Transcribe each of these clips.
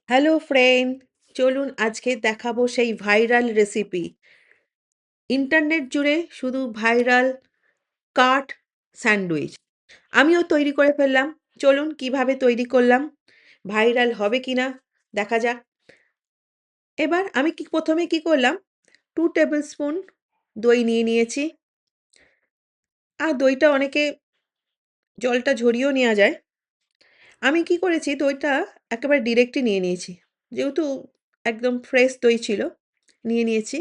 Hello friend, চলুন আজকে দেখাবো সেই ভাইরাল রেসিপি। ইন্টারনেট জুড়ে শুধু ভাইরাল কাট স্যান্ডউইচ। আমিও তৈরি করে ফেললাম। চলুন কিভাবে তৈরি করলাম, ভাইরাল হবে কিনা দেখা যাক। এবার আমি প্রথমে কি করলাম, 2 টেবিল স্পুন দই নিয়ে নিয়েছি। আর দইটা অনেকে জলটা ঝরিয়েও নেওয়া যায়। আমি কি করেছি, দইটা একেবারে ডিরেক্টই নিয়ে নিয়েছি, যেহেতু একদম ফ্রেশ দই ছিল। নিয়ে নিয়েছি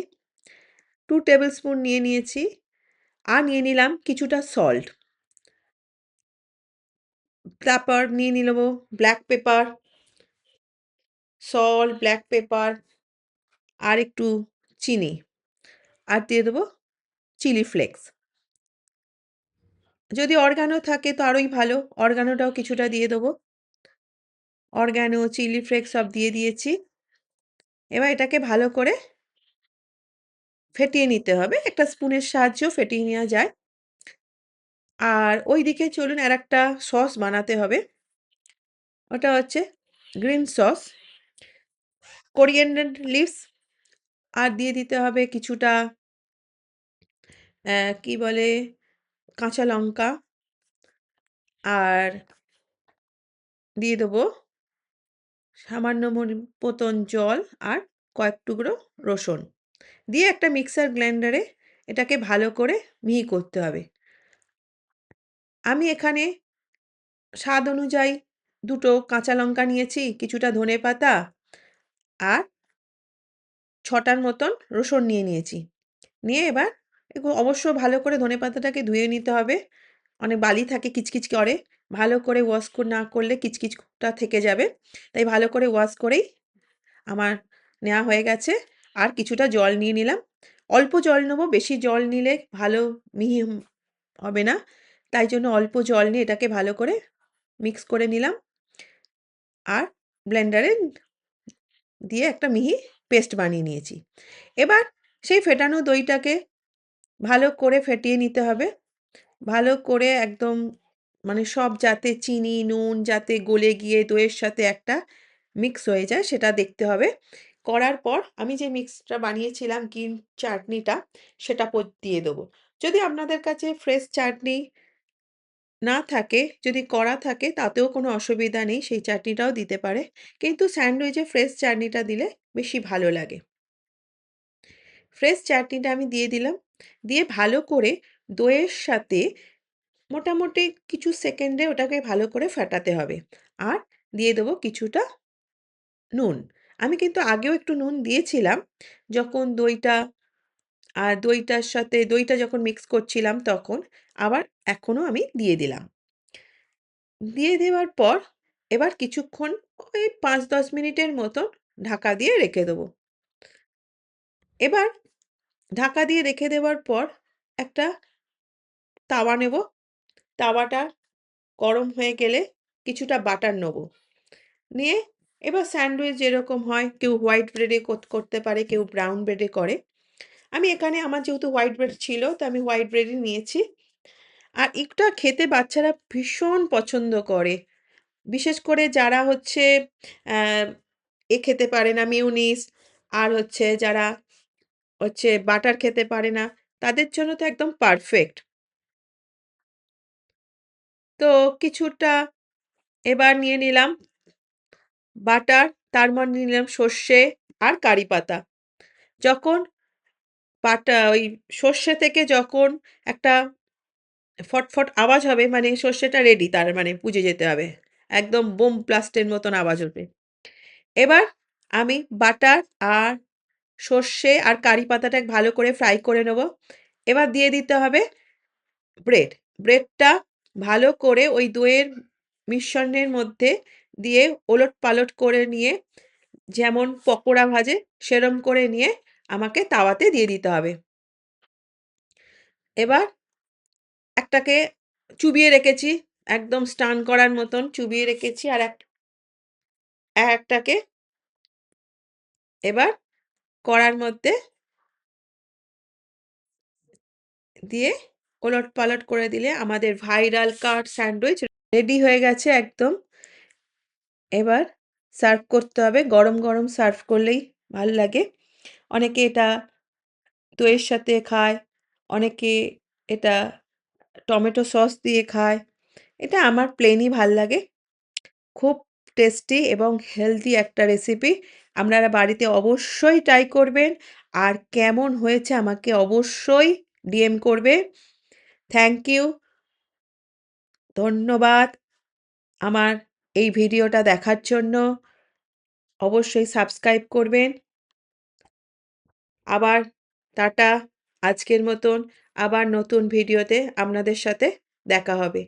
2 টেবিল স্পুন নিয়ে নিয়েছি। আর নিয়ে নিলাম কিছুটা সল্ট। তারপর নিয়ে নিলাম black pepper, salt, black pepper আর একটু চিনি। আর দিয়ে দেবো চিলি ফ্লেক্স। যদি অরগ্যানো থাকে তো আরোই ভালো, অরগ্যানোটাও কিছুটা দিয়ে দেবো। অরগ্যানো, চিলি ফ্লেক্স সব দিয়ে দিয়েছি। এবার এটাকে ভালো করে ফেটিয়ে নিতে হবে, একটা স্পুনের সাহায্যেও ফেটিয়ে নেওয়া যায়। আর ওইদিকে চলুন আর একটা সস বানাতে হবে। ওটা হচ্ছে গ্রিন সস, কোরিয়েন্ডার লিভস। আর দিয়ে দিতে হবে কিছুটা কি বলে, কাঁচা লঙ্কা। আর দিয়ে দেবো সামান্য মতন জল আর কয়েক টুকরো রসুন। দিয়ে একটা মিক্সার গ্রাইন্ডারে এটাকে ভালো করে মিহি করতে হবে। আমি এখানে স্বাদ অনুযায়ী 2 কাঁচা লঙ্কা নিয়েছি, কিছুটা ধনেপাতা আর 6টার মতন রসুন নিয়ে নিয়েছি। নিয়ে এবার অবশ্য ভালো করে ধনেপাতাটাকে ধুয়ে নিতে হবে। অনেক বালি থাকে, কিচকিচ করে। ভালো করে ওয়াশ না করলে কিচকিচটা থেকে যাবে। তাই ভালো করে ওয়াশ করেই আমার নেওয়া হয়ে গেছে। আর কিছুটা জল নিয়ে নিলাম। অল্প জল নেবো, বেশি জল নিলে ভালো মিহি হবে না। তাই জন্য অল্প জল নিয়ে এটাকে ভালো করে মিক্স করে নিলাম। আর ব্লেন্ডারে দিয়ে একটা মিহি পেস্ট বানিয়ে নিয়েছি। এবার সেই ফেটানো দইটাকে ভালো করে ফেটিয়ে নিতে হবে। ভালো করে একদম, মানে সব যাতে চিনি, নুন যাতে গলে গিয়ে দইয়ের সাথে একটা মিক্স হয়ে যায় সেটা দেখতে হবে। করার পর আমি যে মিক্সটা বানিয়েছিলাম গ্রিন চাটনিটা, সেটা দিয়ে দেবো। যদি আপনাদের কাছে ফ্রেশ চাটনি না থাকে, যদি করা থাকে তাতেও কোনো অসুবিধা নেই, সেই চাটনিটাও দিতে পারে। কিন্তু স্যান্ডউইচে ফ্রেশ চাটনিটা দিলে বেশি ভালো লাগে। ফ্রেশ চাটনিটা আমি দিয়ে দিলাম। দিয়ে ভালো করে দইয়ের সাথে মোটামুটি কিছু সেকেন্ডে ওটাকে ভালো করে ফেটাতে হবে। আর দিয়ে দেবো কিছুটা নুন। আমি কিন্তু আগেও একটু নুন দিয়েছিলাম, যখন দইটার সাথে দইটা যখন মিক্স করছিলাম তখন। আবার এখনও আমি দিয়ে দিলাম। দিয়ে দেওয়ার পর এবার কিছুক্ষণ, ওই 5-10 মিনিটের মতন ঢাকা দিয়ে রেখে দেবো। এবার ঢাকা দিয়ে রেখে দেওয়ার পর একটা তাওয়া নেব। তাওয়াটা গরম হয়ে গেলে কিছুটা বাটার নেব। নিয়ে এবার স্যান্ডউইচ যেরকম হয়, কেউ হোয়াইট ব্রেডে করতে পারে, কেউ ব্রাউন ব্রেডে করে। আমি এখানে, আমার যেহেতু হোয়াইট ব্রেড ছিল তো আমি হোয়াইট ব্রেডই নিয়েছি। আর এটা খেতে বাচ্চারা ভীষণ পছন্দ করে। বিশেষ করে যারা হচ্ছে আহ, খেতে পারে না, মিউনিস, আর হচ্ছে যারা হচ্ছে বাটার খেতে পারে না, তাদের জন্য তো একদম পারফেক্ট। তো কিছুটা এবার নিয়ে নিলাম বাটার, তার মধ্যে নিলাম সর্ষে আর কারি পাতা। যখন ওই সর্ষে থেকে যখন একটা ফটফট আওয়াজ হবে, মানে সর্ষেটা রেডি, তার মানে বুঝে যেতে হবে। একদম বোম ব্লাস্টের মতন আওয়াজ হবে। এবার আমি বাটার আর সর্ষে আর কারি পাতাটাকে ভালো করে ফ্রাই করে নেব। এবার দিয়ে দিতে হবে ব্রেড। ব্রেডটা ভালো করে ওই দইয়ের মিশ্রণের মধ্যে দিয়ে ওলটপালট করে নিয়ে, যেমন পকোড়া ভাজে সেরম করে নিয়ে আমাকে তাওয়াতে দিয়ে দিতে হবে। এবার একটাকে চুবিয়ে রেখেছি, একদম স্টান করার মতন চুবিয়ে রেখেছি। আর একটাকে এবার কড়ার মধ্যে দিয়ে ওলটপালট করে দিলে আমাদের ভাইরাল কাট স্যান্ডউইচ রেডি হয়ে গেছে একদম। এবার সার্ভ করতে হবে। গরম, গরম সার্ভ করলেই ভাল লাগে। অনেকে এটা দইয়ের সাথে খায়, অনেকে এটা টমেটো সস দিয়ে খায়। এটা আমার প্লেনই ভাল লাগে। খুব টেস্টি এবং হেলদি একটা রেসিপি। আপনারা বাড়িতে অবশ্যই ট্রাই করবেন। আর কেমন হয়েছে আমাকে অবশ্যই ডিএম করবে। Thank you. ধন্যবাদ আমার এই ভিডিওটা দেখার জন্য। অবশ্যই সাবস্ক্রাইব করবেন। আবার টাটা। আজকের মতন আবার নতুন ভিডিওতে আপনাদের সাথে দেখা হবে।